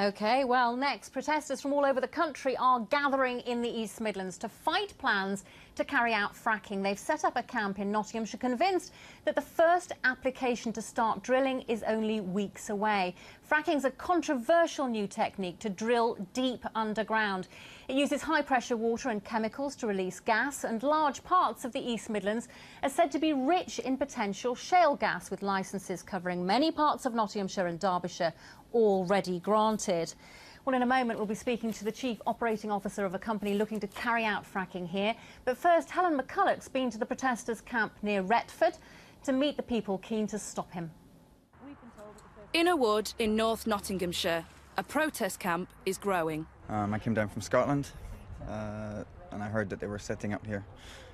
OK, well, next, protesters from all over the country are gathering in the East Midlands to fight plans to carry out fracking. They've set up a camp in Nottinghamshire, convinced that the first application to start drilling is only weeks away. Fracking's a controversial new technique to drill deep underground. It uses high-pressure water and chemicals to release gas, and large parts of the East Midlands are said to be rich in potential shale gas, with licences covering many parts of Nottinghamshire and Derbyshire already granted. Well, in a moment, we'll be speaking to the Chief Operating Officer of a company looking to carry out fracking here. But first, Helen McCulloch's been to the protesters' camp near Retford to meet the people keen to stop him. In a wood in North Nottinghamshire, a protest camp is growing. I came down from Scotland and I heard that they were setting up here,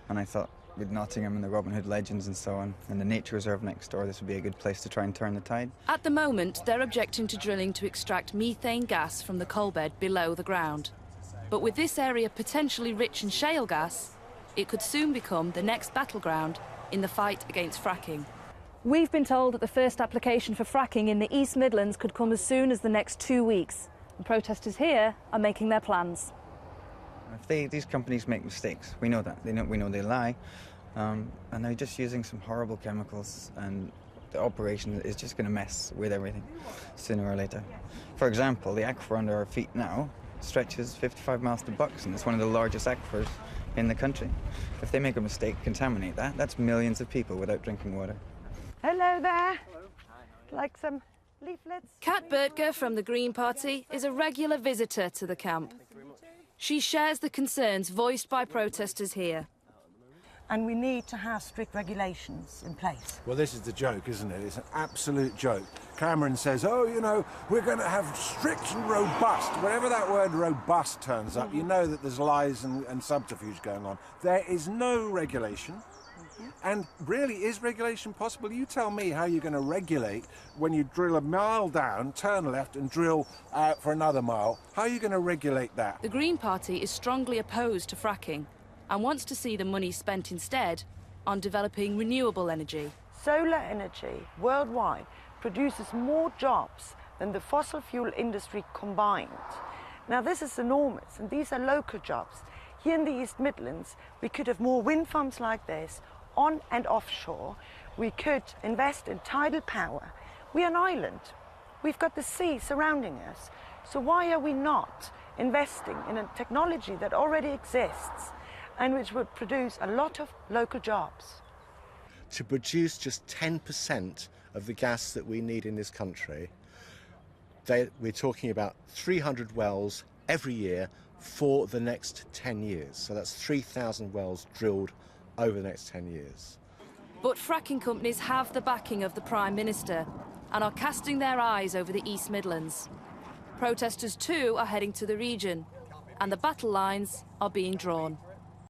and I thought, with Nottingham and the Robin Hood legends and so on, and the nature reserve next door, this would be a good place to try and turn the tide. At the moment, they're objecting to drilling to extract methane gas from the coal bed below the ground. But with this area potentially rich in shale gas, it could soon become the next battleground in the fight against fracking. We've been told that the first application for fracking in the East Midlands could come as soon as the next 2 weeks. And protesters here are making their plans. If these companies make mistakes, we know that. We know they lie, and they're just using some horrible chemicals, and the operation is just going to mess with everything sooner or later. For example, the aquifer under our feet now stretches 55 miles to Buxton. It's one of the largest aquifers in the country. If they make a mistake, contaminate that, that's millions of people without drinking water. Hello there. Like some leaflets? Kat Boettge from the Green Party is a regular visitor to the camp. She shares the concerns voiced by protesters here. And we need to have strict regulations in place. Well, this is the joke, isn't it? It's an absolute joke. Cameron says, oh, you know, we're going to have strict and robust. Whenever that word robust turns up, you know that there's lies and subterfuge going on. There is no regulation. And really, is regulation possible? You tell me how you're going to regulate when you drill a mile down, turn left and drill out for another mile. How are you going to regulate that? The Green Party is strongly opposed to fracking and wants to see the money spent instead on developing renewable energy. Solar energy worldwide produces more jobs than the fossil fuel industry combined. Now, this is enormous, and these are local jobs. Here in the East Midlands, we could have more wind farms like this, on and offshore. We could invest in tidal power. We're an island. We've got the sea surrounding us. So why are we not investing in a technology that already exists and which would produce a lot of local jobs? To produce just 10% of the gas that we need in this country, we're talking about 300 wells every year for the next 10 years. So that's 3,000 wells drilled over the next 10 years. But fracking companies have the backing of the Prime Minister and are casting their eyes over the East Midlands. Protesters too are heading to the region, and the battle lines are being drawn.